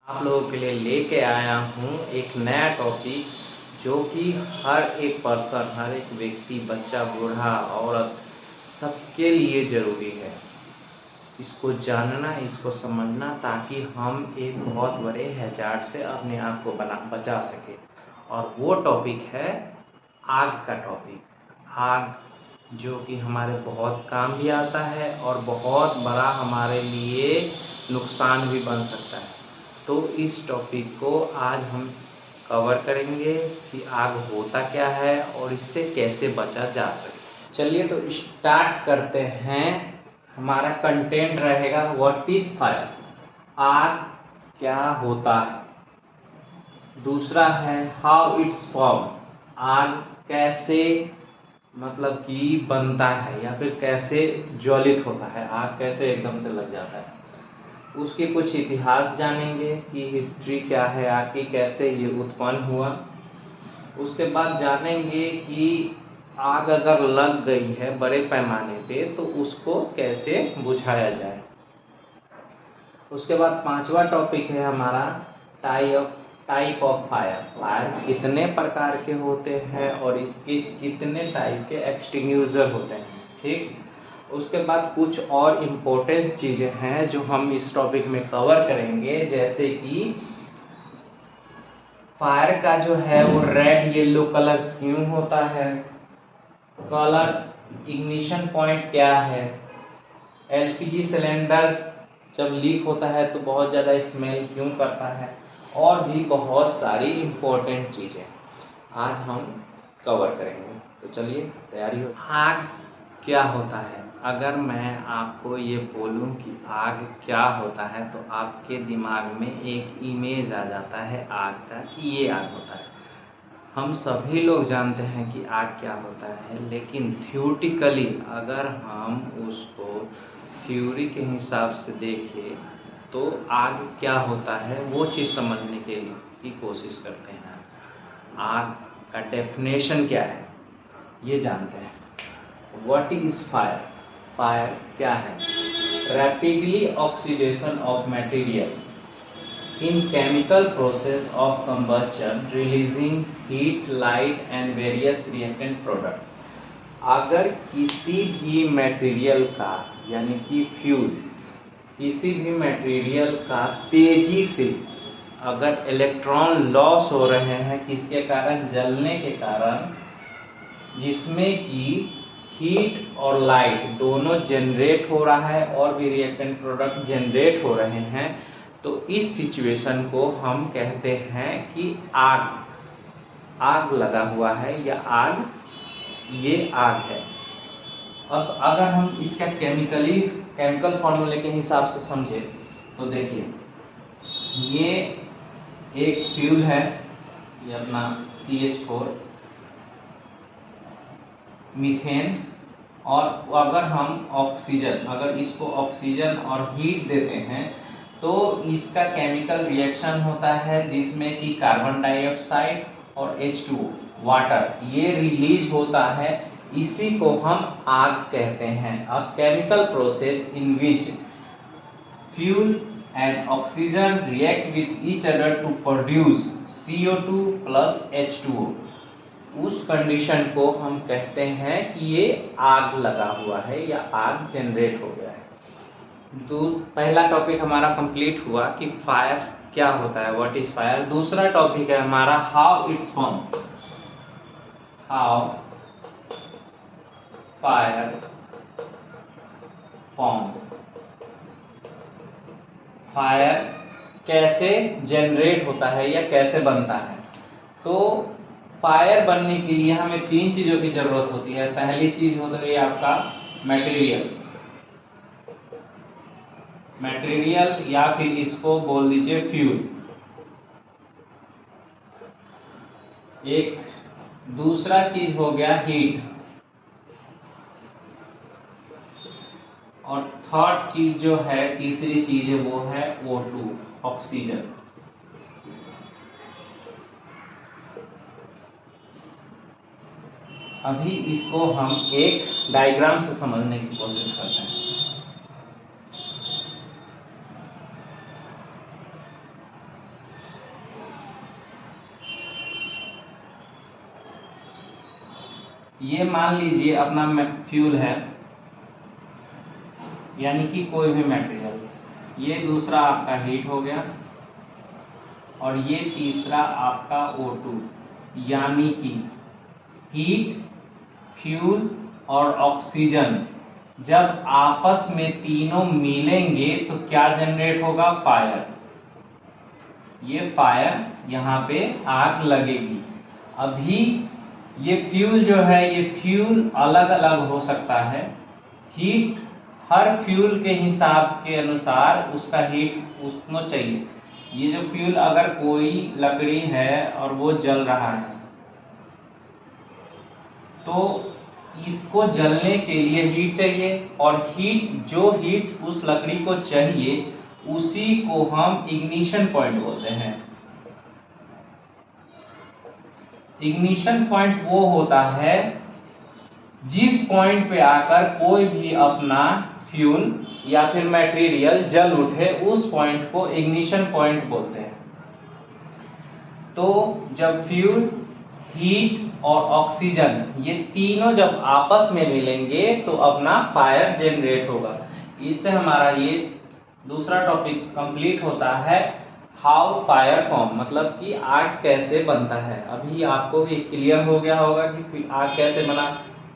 आप लोगों के लिए लेके आया हूँ एक नया टॉपिक जो कि हर एक पर्सन, हर एक व्यक्ति, बच्चा, बूढ़ा, औरत, सबके लिए ज़रूरी है। इसको जानना, इसको समझना, ताकि हम एक बहुत बड़े हैजार्ड से अपने आप को बचा सके। और वो टॉपिक है आग का टॉपिक। आग जो कि हमारे बहुत काम भी आता है और बहुत बड़ा हमारे लिए नुकसान भी बन सकता है। तो इस टॉपिक को आज हम कवर करेंगे कि आग होता क्या है और इससे कैसे बचा जा सके। चलिए तो स्टार्ट करते हैं। हमारा कंटेंट रहेगा व्हाट इज फायर, आग क्या होता है। दूसरा है हाउ इट्स फॉर्म, आग कैसे मतलब कि बनता है या फिर कैसे ज्वलित होता है, आग कैसे एकदम से लग जाता है। उसके कुछ इतिहास जानेंगे कि हिस्ट्री क्या है आग की, कैसे ये उत्पन्न हुआ। उसके बाद जानेंगे कि आग अगर लग गई है बड़े पैमाने पे तो उसको कैसे बुझाया जाए। उसके बाद पांचवा टॉपिक है हमारा टाइप ऑफ फायर, फायर कितने प्रकार के होते हैं और इसके कितने टाइप के एक्सटिंग्यूशर होते हैं। ठीक, उसके बाद कुछ और इम्पोर्टेंट चीज़ें हैं जो हम इस टॉपिक में कवर करेंगे, जैसे कि फायर का जो है वो रेड येलो कलर क्यों होता है, कलर इग्निशन पॉइंट क्या है, एलपीजी सिलेंडर जब लीक होता है तो बहुत ज़्यादा स्मेल क्यों करता है, और भी बहुत सारी इम्पोर्टेंट चीज़ें आज हम कवर करेंगे। तो चलिए तैयारी हो। आग क्या होता है, अगर मैं आपको ये बोलूं कि आग क्या होता है तो आपके दिमाग में एक इमेज आ जाता है आग का कि ये आग होता है। हम सभी लोग जानते हैं कि आग क्या होता है, लेकिन थ्योरेटिकली अगर हम उसको थ्योरी के हिसाब से देखें तो आग क्या होता है वो चीज़ समझने की कोशिश करते हैं। आग का डेफिनेशन क्या है ये जानते हैं। व्हाट इज फायर, फायर क्या है, rapidly oxidation of material in chemical process of combustion releasing heat, light and various reactant product। अगर किसी भी मटेरियल का यानी कि फ्यूल, किसी भी मटेरियल का तेजी से अगर इलेक्ट्रॉन लॉस हो रहे हैं किसके कारण, जलने के कारण, जिसमें कि हीट और लाइट दोनों जनरेट हो रहा है और भी रिएक्टेंट प्रोडक्ट जनरेट हो रहे हैं, तो इस सिचुएशन को हम कहते हैं कि आग लगा हुआ है या ये आग है। अब अगर हम इसका केमिकल फॉर्मूले के हिसाब से समझे तो देखिए, ये एक फ्यूल है, ये अपना CH4 मीथेन, और अगर हम ऑक्सीजन, अगर इसको ऑक्सीजन और हीट देते हैं तो इसका केमिकल रिएक्शन होता है जिसमें कि कार्बन डाइऑक्साइड और H2O वाटर ये रिलीज होता है, इसी को हम आग कहते हैं। A chemical process in which fuel and oxygen react with each other to produce CO2 plus H2O, उस कंडीशन को हम कहते हैं कि ये आग लगा हुआ है या आग जनरेट हो गया है। पहला टॉपिक हमारा कंप्लीट हुआ कि फायर क्या होता है, व्हाट इज फायर। दूसरा टॉपिक है हमारा how it's form, how fire form, fire कैसे जनरेट होता है या कैसे बनता है। तो फायर बनने के लिए हमें तीन चीजों की जरूरत होती है। पहली चीज हो गई आपका मटेरियल या फिर इसको बोल दीजिए फ्यूल। एक दूसरा चीज हो गया हीट, और थर्ड चीज जो है, तीसरी चीज है वो है O2 ऑक्सीजन। अभी इसको हम एक डायग्राम से समझने की कोशिश करते हैं। ये मान लीजिए अपना फ्यूल है, यानी कि कोई भी मटेरियल, ये दूसरा आपका हीट हो गया और ये तीसरा आपका O2, यानी कि हीट, फ्यूल और ऑक्सीजन जब आपस में तीनों मिलेंगे तो क्या जनरेट होगा? फायर। ये फायर, यहाँ पे आग लगेगी। अभी ये फ्यूल जो है, ये फ्यूल अलग अलग हो सकता है। हीट हर फ्यूल के हिसाब के अनुसार उसका हीट उसको चाहिए। ये जो फ्यूल, अगर कोई लकड़ी है और वो जल रहा है तो इसको जलने के लिए हीट चाहिए, और जो हीट उस लकड़ी को चाहिए उसी को हम इग्निशन पॉइंट बोलते हैं। इग्निशन पॉइंट वो होता है जिस पॉइंट पे आकर कोई भी अपना फ्यूल या फिर मटेरियल जल उठे, उस पॉइंट को इग्निशन पॉइंट बोलते हैं। तो जब फ्यूल, हीट और ऑक्सीजन ये तीनों जब आपस में मिलेंगे तो अपना फायर जनरेट होगा। इससे हमारा ये दूसरा टॉपिक कंप्लीट होता है, हाउ फायर फॉर्म, मतलब कि आग कैसे बनता है। अभी आपको भी क्लियर हो गया होगा कि आग कैसे बना।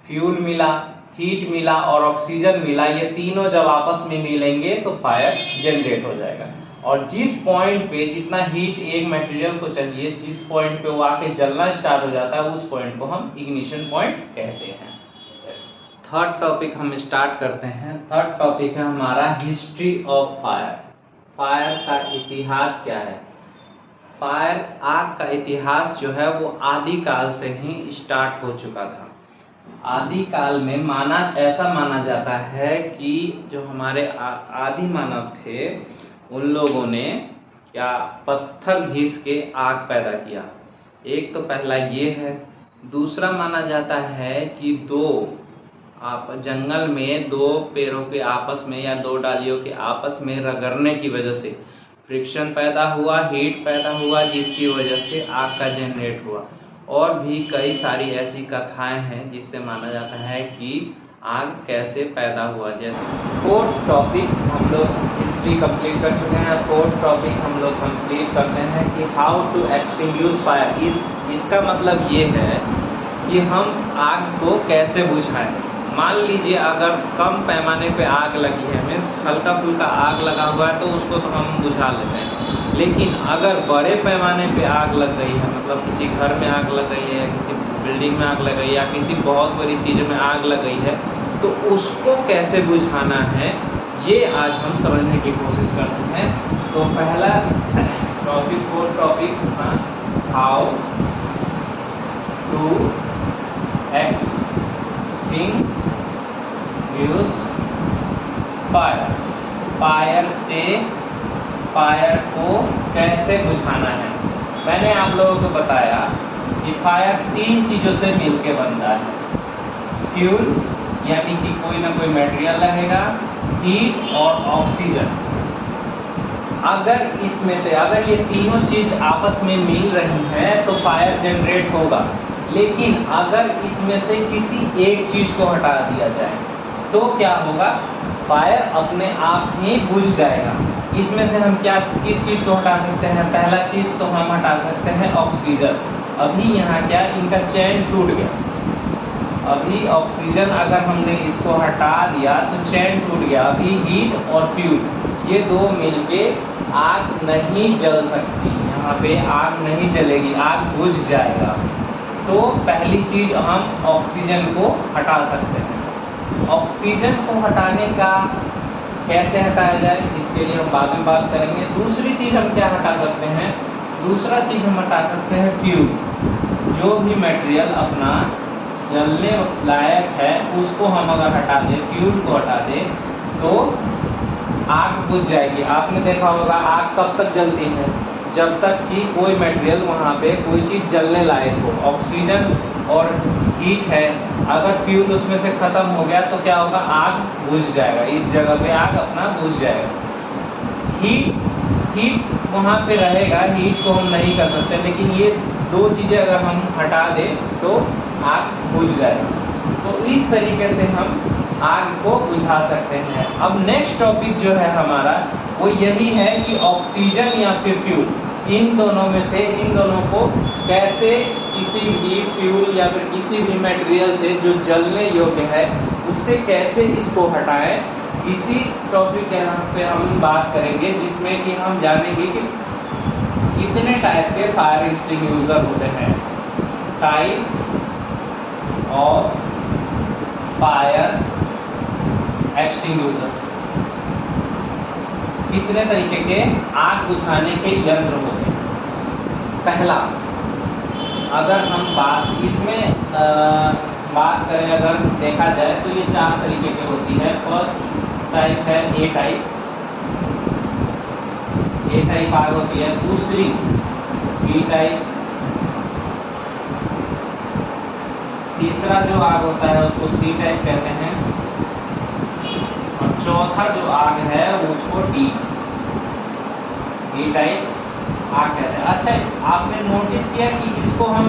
फ्यूल मिला, हीट मिला और ऑक्सीजन मिला, ये तीनों जब आपस में मिलेंगे तो फायर जनरेट हो जाएगा। और जिस पॉइंट पे जितना हीट एक मटेरियल को चाहिए, जिस पॉइंट पे वो आके जलना स्टार्ट हो जाता है, उस पॉइंट को हम इग्निशन पॉइंट कहते हैं। थर्ड टॉपिक हम स्टार्ट करते हैं। थर्ड टॉपिक है हमारा हिस्ट्री ऑफ फायर। फायर का इतिहास क्या है? फायर, आग का इतिहास जो है वो आदि काल से ही स्टार्ट हो चुका था। आदि काल में ऐसा माना जाता है कि जो हमारे आदि मानव थे, उन लोगों ने क्या पत्थर घिस के आग पैदा किया। एक तो पहला ये है। दूसरा माना जाता है कि जंगल में दो पेड़ों के आपस में या दो डालियों के आपस में रगड़ने की वजह से फ्रिक्शन पैदा हुआ, हीट पैदा हुआ, जिसकी वजह से आग का जनरेट हुआ। और भी कई सारी ऐसी कथाएं हैं जिससे माना जाता है कि आग कैसे पैदा हुआ। जैसे फोर्थ टॉपिक हम लोग हिस्ट्री कंप्लीट कर चुके हैं। फोर्थ टॉपिक हम लोग कंप्लीट करते हैं कि हाउ टू एक्सटिंग्विश फायर। इसका मतलब ये है कि हम आग को कैसे बुझाएं। मान लीजिए अगर कम पैमाने पे आग लगी है, मीन्स हल्का फुल्का आग लगा हुआ है, तो उसको तो हम बुझा लेते हैं। लेकिन अगर बड़े पैमाने पे आग लग गई है, मतलब किसी घर में आग लग गई है, किसी बिल्डिंग में आग लग गई है, या किसी बहुत बड़ी चीज़ में आग लग गई है, तो उसको कैसे बुझाना है, ये आज हम समझने की कोशिश करते हैं। तो पहला topic, fourth topic, how to extinguish fire. Fire को कैसे बुझाना है। मैंने आप लोगों को बताया कि फायर 3 चीज़ों से मिलके बनता है। फ्यूल, यानी कि कोई ना कोई मटेरियल रहेगा, हीट और ऑक्सीजन। अगर इसमें से ये तीनों चीज आपस में मिल रही हैं तो फायर जनरेट होगा। लेकिन अगर इसमें से किसी एक चीज को हटा दिया जाए तो क्या होगा? फायर अपने आप ही बुझ जाएगा। इसमें से हम किस चीज को हटा सकते हैं? पहला चीज तो हम हटा सकते हैं ऑक्सीजन। अभी यहाँ क्या, इनका चैन टूट गया। अभी ऑक्सीजन अगर हमने इसको हटा दिया तो चैन टूट गया। अभी हीट और फ्यूल, ये दो मिलके आग नहीं जल सकती। यहाँ पे आग नहीं जलेगी, आग बुझ जाएगा। तो पहली चीज हम ऑक्सीजन को हटा सकते हैं। ऑक्सीजन को हटाने का कैसे हटाया जाए, इसके लिए हम बाद में बात करेंगे। दूसरी चीज हम क्या हटा सकते हैं? दूसरा चीज हम हटा सकते हैं फ्यूल। जो भी मटेरियल अपना जलने लायक है उसको हम अगर हटा दें, फ्यूल को हटा दें, तो आग बुझ जाएगी। आपने देखा होगा आग कब तक जलती है? जब तक कि कोई मटेरियल वहाँ पे कोई चीज़ जलने लायक हो। ऑक्सीजन और हीट है, अगर फ्यूल उसमें से ख़त्म हो गया तो क्या होगा? आग बुझ जाएगा। इस जगह पे आग अपना बुझ जाएगा। हीट वहाँ पे रहेगा, हीट को हम नहीं कर सकते। लेकिन ये दो चीज़ें अगर हम हटा दें तो आग बुझ जाएगी। तो इस तरीके से हम आग को बुझा सकते हैं। अब नेक्स्ट टॉपिक जो है हमारा वो यही है कि ऑक्सीजन या फिर फ्यूल, इन दोनों में से इन दोनों को कैसे किसी भी फ्यूल या फिर किसी भी मटेरियल से जो जलने योग्य है उससे कैसे इसको हटाएं, इसी टॉपिक के यहाँ पे हम बात करेंगे, जिसमें कि हम जानेंगे कि कितने टाइप के फायर एक्सटिंग्विशर होते हैं। टाइप ऑफ फायर एक्सटिंग्विशर, कितने तरीके के आग बुझाने के यंत्र होते हैं। पहला, अगर हम बात करें, अगर देखा जाए तो ये 4 तरीके की होती है। फर्स्ट टाइप है ए टाइप, ए टाइप आग होती है। दूसरी बी टाइप, तीसरा जो आग होता है उसको सी टाइप कहते हैं, और चौथा जो आग है उसको डी टाइप आग कहते हैं। अच्छा, आपने नोटिस किया कि इसको हम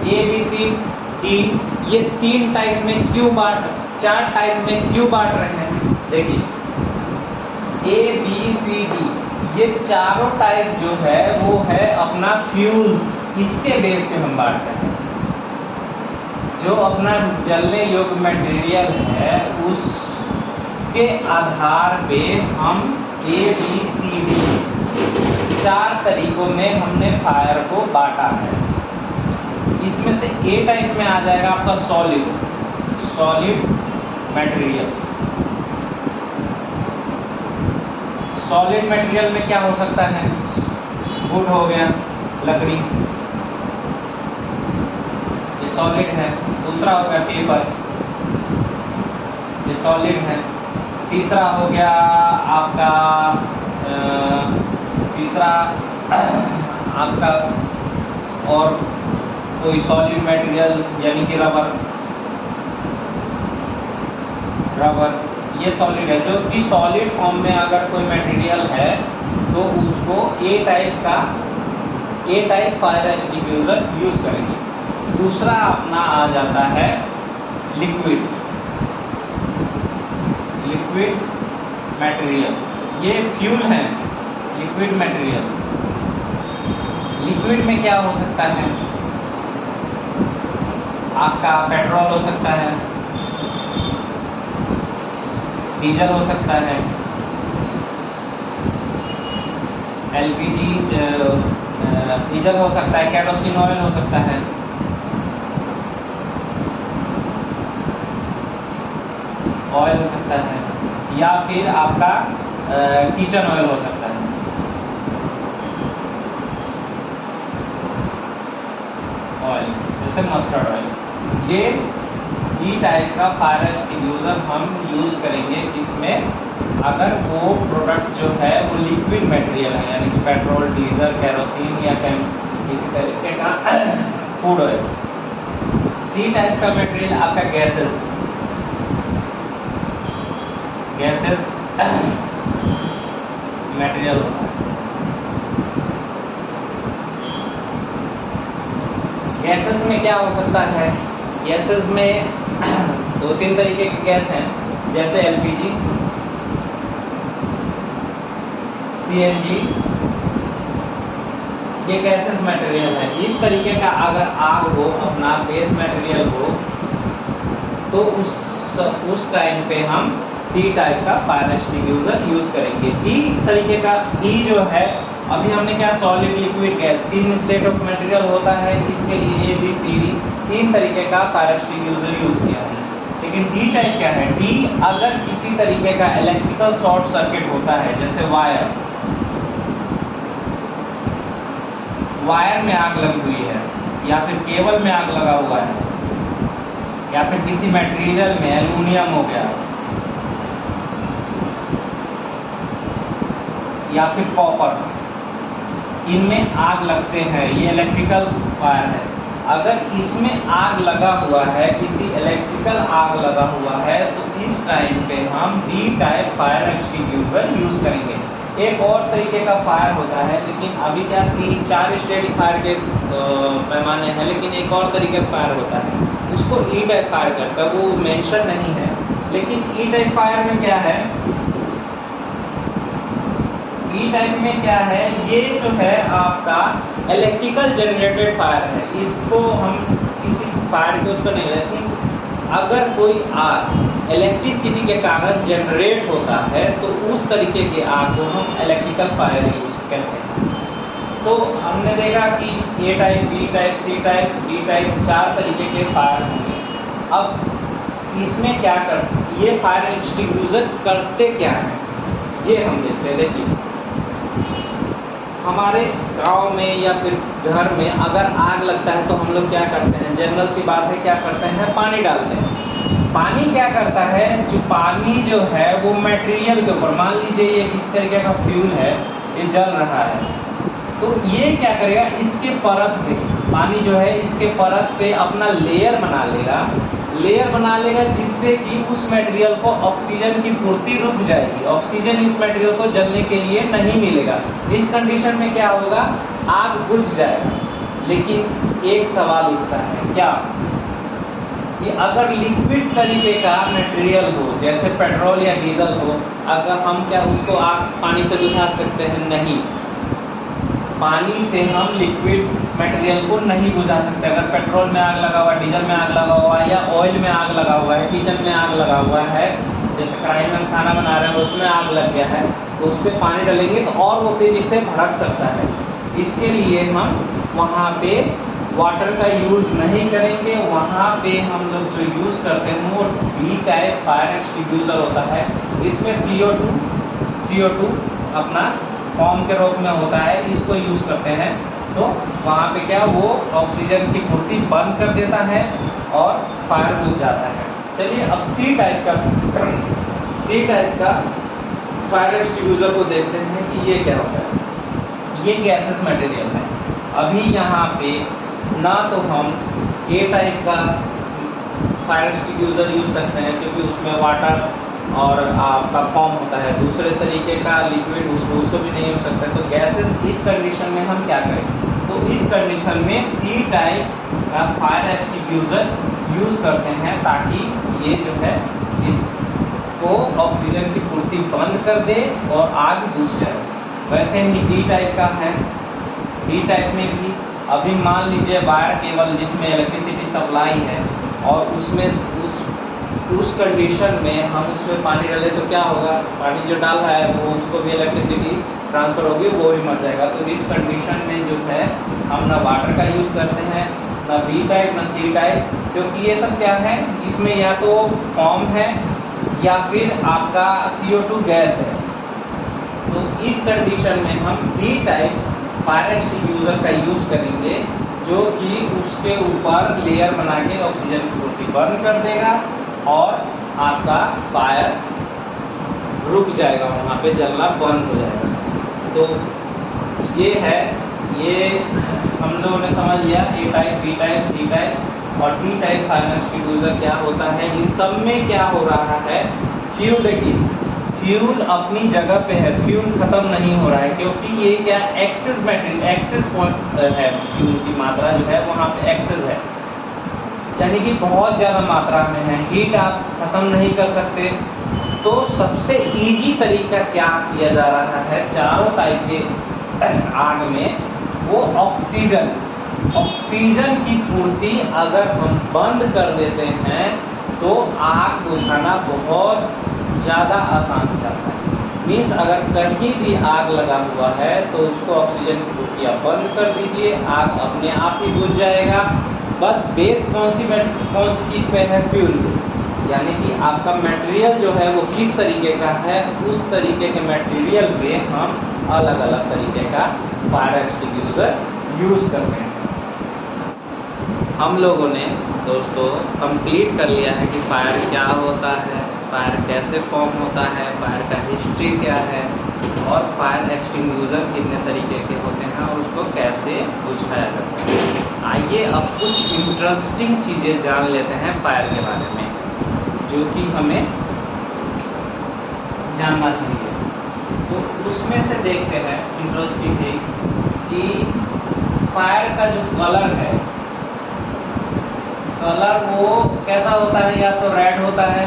ए बी सी डी ये 3 टाइप में क्यों 4 टाइप में क्यों बांट रहे हैं? देखिए, ए बी सी डी ये चारों टाइप जो है वो है अपना फ्यूल, इसके बेस पे हम बांट रहे हैं। जो अपना जलने योग्य मटेरियल है उसके आधार पे हम ए बी सी डी 4 तरीकों में हमने फायर को बांटा है। इसमें से ए टाइप में आ जाएगा आपका सॉलिड मटेरियल। सॉलिड मटेरियल में क्या हो सकता है? वुड हो गया, लकड़ी, ये सॉलिड है। दूसरा हो गया पेपर, ये सॉलिड है। तीसरा हो गया आपका और कोई सॉलिड मटेरियल यानी कि रबर, ये सॉलिड है। जो कि सॉलिड फॉर्म में अगर कोई मटेरियल है तो उसको ए टाइप फायर एक्सटिंग्विशर यूज करेंगे। दूसरा अपना आ जाता है लिक्विड मटेरियल, ये फ्यूल है। लिक्विड मटेरियल, लिक्विड में क्या हो सकता है? आपका पेट्रोल हो सकता है, डीजल हो सकता है, एलपीजी डीजल हो सकता है, केरोसिन ऑयल हो सकता है, ऑयल हो सकता है, या फिर आपका किचन ऑयल हो सकता है। ऑयल जैसे मस्टर्ड ऑयल। ये ई टाइप का फायर एक्सटिंग्विशर हम यूज करेंगे जिसमें अगर वो प्रोडक्ट जो है वो लिक्विड मटेरियल है, यानी कि पेट्रोल, डीजल, केरोसिन या किसी तरीके का फूड ऑयल। सी टाइप का मटेरियल आपका गैसेस मटेरियल होता है। गैसेस में क्या हो सकता है? गैसेस में 2-3 तरीके के गैस हैं, जैसे एलपीजी, सीएनजी, ये गैसेस मटेरियल है। इस तरीके का अगर आग हो, अपना बेस मटेरियल हो, तो उस टाइम पे हम सी टाइप का फायर एक्सटिंग्विशर यूज करेंगे। ई तरीके का, ई जो है अभी हमने क्या, solid, liquid, gas, 3 state of material होता है। इसके लिए ए बी सी डी 3 तरीके का फायर एक्सटिंग्विशर यूज किया है। लेकिन डी टाइप क्या है? डी अगर किसी तरीके का इलेक्ट्रिकल शॉर्ट सर्किट होता है, जैसे वायर में आग लगी हुई है, या फिर केबल में आग लगा हुआ है, या फिर किसी मटेरियल में एल्यूमिनियम हो गया, या फिर कॉपर, इनमें आग लगते हैं, ये इलेक्ट्रिकल फायर है। अगर इसमें आग लगा हुआ है, किसी इलेक्ट्रिकल आग लगा हुआ है, तो इस टाइम पे हम D type fire extinguisher use करेंगे। एक और तरीके का फायर होता है, लेकिन अभी क्या 3-4 स्टेज फायर के पैमाने हैं, लेकिन एक और तरीके का फायर होता है, उसको ई टाइप फायर करता है, वो मेंशन नहीं है। लेकिन ई टाइप फायर में क्या है, ई टाइप में क्या है, ये जो है आपका इलेक्ट्रिकल जनरेटेड फायर है। इसको हम किसी फायर को उसको नहीं, लेकिन अगर कोई आग इलेक्ट्रिसिटी के कारण जनरेट होता है तो उस तरीके की आग को हम इलेक्ट्रिकल फायर यूज करते हैं। तो हमने देखा कि A type, B type, C type, D type, 4 तरीके के फायर होंगे। अब इसमें क्या कर, ये फायर एक्सटिंग्विशर करते क्या हैं, ये हम देखते हैं। देखिए, हमारे गांव में या फिर घर में अगर आग लगता है तो हम लोग क्या करते हैं, जनरल सी बात है, क्या करते हैं, पानी डालते हैं। पानी क्या करता है, जो पानी जो है वो मटेरियल के ऊपर, मान लीजिए ये इस तरीके का फ्यूल है, ये जल रहा है, तो ये क्या करेगा, इसके परत पे पानी जो है इसके परत पे अपना लेयर बना लेगा, जिससे कि उस मटेरियल को ऑक्सीजन की पूर्ति रुक जाएगी, ऑक्सीजन इस मटेरियल को जलने के लिए नहीं मिलेगा। इस कंडीशन में क्या होगा, आग बुझ जाएगा। लेकिन एक सवाल उठता है, क्या कि अगर लिक्विड तरीके का मटेरियल हो, जैसे पेट्रोल या डीजल हो, अगर हम क्या उसको आग पानी से बुझा सकते हैं? नहीं, पानी से हम लिक्विड मटेरियल को नहीं बुझा सकते। अगर पेट्रोल में आग लगा हुआ है, डीजल में आग लगा हुआ है, या ऑयल में आग लगा हुआ है, किचन में आग लगा हुआ है, जैसे कढ़ाई में हम खाना बना रहे हैं उसमें आग लग गया है, तो उस पर पानी डालेंगे तो और वो तेजी से भड़क सकता है। इसके लिए हम वहाँ पे वाटर का यूज़ नहीं करेंगे, वहाँ पे हम लोग जो यूज़ करते हैं वो बी टाइप फायर एक्सटिंग्विशर होता है। इसमें CO2 अपना फॉर्म के रूप में होता है, इसको यूज़ करते हैं। तो वहाँ पे क्या, वो ऑक्सीजन की पूर्ति बंद कर देता है और फायर बुझ जाता है। चलिए अब सी टाइप का फायर एक्सटिंग्विशर को देखते हैं कि ये क्या होता है। ये गैसेस मटेरियल है। अभी यहाँ पे ना तो हम ए टाइप का फायर एक्सटिंग्विशर यूज सकते हैं, क्योंकि उसमें वाटर और आपका फॉर्म होता है, दूसरे तरीके का लिक्विड उसको भी नहीं हो सकता। तो गैसेस इस कंडीशन में हम क्या करें, तो इस कंडीशन में सी टाइप का फायर एक्सटिंग्विशर यूज़ करते हैं, ताकि ये जो है इसको ऑक्सीजन की पूर्ति बंद कर दे और आग बुझ जाए। वैसे ही डी टाइप का है। डी टाइप में भी अभी मान लीजिए वायर केबल जिसमें इलेक्ट्रिसिटी सप्लाई है, और उसमें उस कंडीशन में हम उसमें पानी डालें तो क्या होगा, पानी जो डाल रहा है वो उसको भी इलेक्ट्रिसिटी ट्रांसफ़र होगी, वो भी मर जाएगा। तो इस कंडीशन में जो है हम ना वाटर का यूज़ करते हैं, ना बी टाइप ना सी टाइप, क्योंकि ये सब क्या है, इसमें या तो फॉर्म है या फिर आपका CO2 गैस है। तो इस कंडीशन में हम डी टाइप फायर एक्सटिंग्विशर का यूज़ करेंगे, जो कि उसके ऊपर लेयर बना के ऑक्सीजन की पूर्ति बंद कर देगा और आपका फायर रुक जाएगा, वहाँ पे जलना बंद हो जाएगा। तो ये है, ये हम लोगों ने समझ लिया A type, B type, C type और डी टाइप फायर एक्सटिंग्विशर क्या होता है। इन सब में क्या हो रहा है, फ्यूल, देखिए फ्यूल अपनी जगह पे है, फ्यूल खत्म नहीं हो रहा है, क्योंकि ये क्या एक्सेस मटेरियल, एक्सेस पॉइंट है, फ्यूल की मात्रा जो है वहाँ पे एक्सेस है, यानी कि बहुत ज़्यादा मात्रा में है, हीट आप खत्म नहीं कर सकते। तो सबसे इजी तरीका क्या किया जा रहा है चारों टाइप के आग में, वो ऑक्सीजन की पूर्ति अगर हम बंद कर देते हैं तो आग बुझाना बहुत ज़्यादा आसान हो जाता है। मीन्स अगर कहीं भी आग लगा हुआ है तो उसको ऑक्सीजन की पूर्ति आप बंद कर दीजिए, आग अपने आप ही बुझ जाएगा। बस बेस कौन सी चीज़ पे है, फ्यूल पे, यानी कि आपका मटेरियल जो है वो किस तरीके का है, उस तरीके के मटेरियल पे हम अलग अलग तरीके का फायर एक्सटिंग्विशर यूज़ करते हैं। हम लोगों ने दोस्तों कंप्लीट कर लिया है कि फायर क्या होता है, फायर कैसे फॉर्म होता है, फायर का हिस्ट्री क्या है और फायर एक्सटिंग्विशर कितने तरीके के होते हैं और उसको कैसे बुझाया जाता है। आइए अब कुछ इंटरेस्टिंग चीज़ें जान लेते हैं फायर के बारे में, जो कि हमें जानना चाहिए। तो उसमें से देखते हैं इंटरेस्टिंग थिंग कि फायर का जो कलर है, कलर वो कैसा होता है, या तो रेड होता है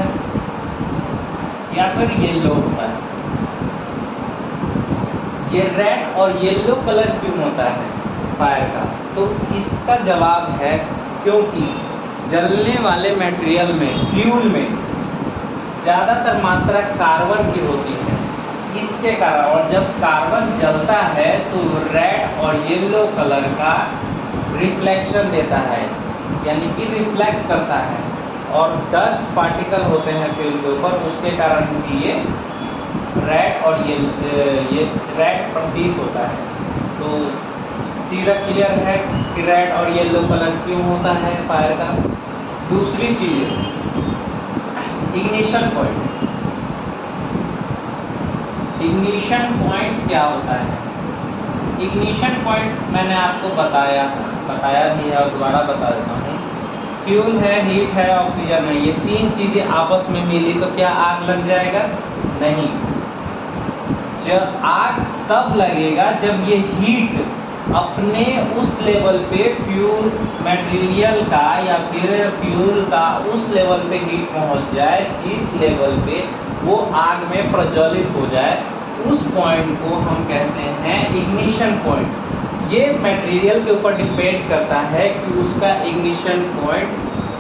या फिर येलो होता है। ये रेड और येलो कलर क्यों होता है फायर का? तो इसका जवाब है क्योंकि जलने वाले मटेरियल में, फ्यूल में ज़्यादातर मात्रा कार्बन की होती है, इसके कारण। और जब कार्बन जलता है तो रेड और येलो कलर का रिफ्लेक्शन देता है, यानी कि रिफ्लेक्ट करता है, और डस्ट पार्टिकल होते हैं फ्यूल के ऊपर, उसके कारण भी ये रेड और ये रेड प्रतीत होता है। तो सीधा क्लियर है कि रेड और येलो कलर क्यों होता है फायर का। दूसरी चीज, इग्निशन पॉइंट। इग्निशन पॉइंट क्या होता है? इग्निशन पॉइंट मैंने आपको बताया भी है और दोबारा बता देता हूँ। फ्यूल है, हीट है, ऑक्सीजन है, ये तीन चीजें आपस में मिली तो क्या आग लग जाएगा? नहीं। जब आग तब लगेगा जब ये हीट अपने उस लेवल पे फ्यूल मटेरियल का या फिर फ्यूल का उस लेवल पे हीट पहुंच जाए जिस लेवल पे वो आग में प्रज्वलित हो जाए, उस पॉइंट को हम कहते हैं इग्निशन पॉइंट। ये मटेरियल के ऊपर डिपेंड करता है कि उसका इग्निशन पॉइंट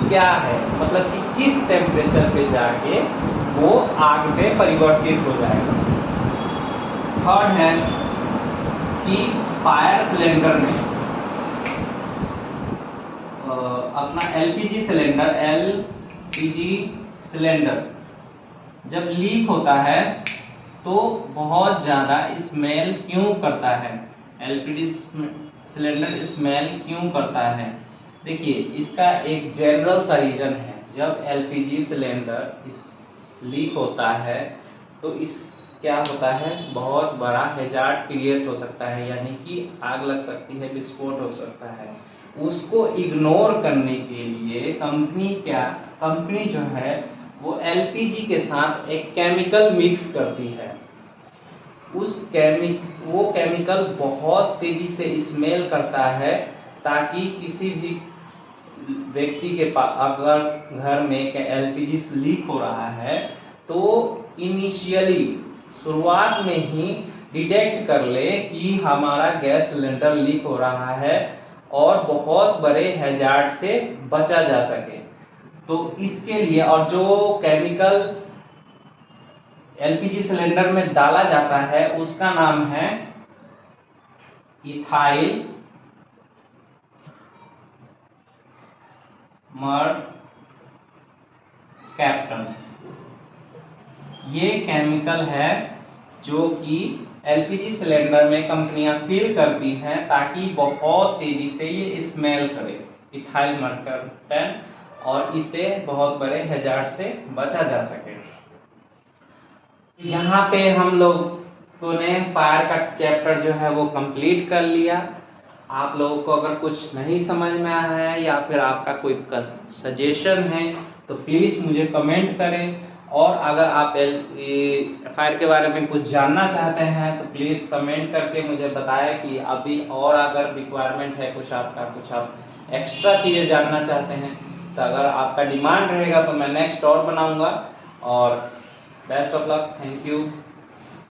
क्या है, मतलब कि किस टेम्परेचर पे जाके वो आग में परिवर्तित हो जाएगा। थर्ड है कि फायर सिलेंडर में अपना एलपीजी सिलेंडर जब लीक होता है तो बहुत ज़्यादा स्मेल क्यों करता है? एलपीजी सिलेंडर स्मेल क्यों करता है? देखिए, इसका एक जनरल सा रीजन है। जब एलपीजी सिलेंडर लीक होता है तो इस क्या होता है, बहुत बड़ा हैजार्ड क्रिएट हो सकता है, यानी कि आग लग सकती है, विस्फोट हो सकता है। उसको इग्नोर करने के लिए कंपनी जो है वो एलपीजी के साथ एक केमिकल मिक्स करती है। वो केमिकल बहुत तेजी से स्मेल करता है, ताकि किसी भी व्यक्ति के पास अगर घर में एलपीजी लीक हो रहा है तो इनिशियली शुरुआत में ही डिटेक्ट कर ले कि हमारा गैस सिलेंडर लीक हो रहा है और बहुत बड़े हैजार्ड से बचा जा सके। तो इसके लिए, और जो केमिकल एलपीजी सिलेंडर में डाला जाता है उसका नाम है इथाइल मरकैप्टन। ये केमिकल है जो कि एलपीजी सिलेंडर में कंपनियां फिल करती हैं ताकि बहुत तेजी से ये स्मेल करे, इथाइल मरकैप्टन, और इससे बहुत बड़े हैजार्ड से बचा जा सके। यहाँ पे हम लोगों ने फायर का चैप्टर जो है वो कंप्लीट कर लिया। आप लोगों को अगर कुछ नहीं समझ में आया है या फिर आपका कोई सजेशन है तो प्लीज़ मुझे कमेंट करें, और अगर आप फायर के बारे में कुछ जानना चाहते हैं तो प्लीज़ कमेंट करके मुझे बताएं कि अभी और अगर रिक्वायरमेंट है कुछ आप एक्स्ट्रा चीज़ें जानना चाहते हैं तो अगर आपका डिमांड रहेगा तो मैं नेक्स्ट और बनाऊंगा। और best of luck, thank you.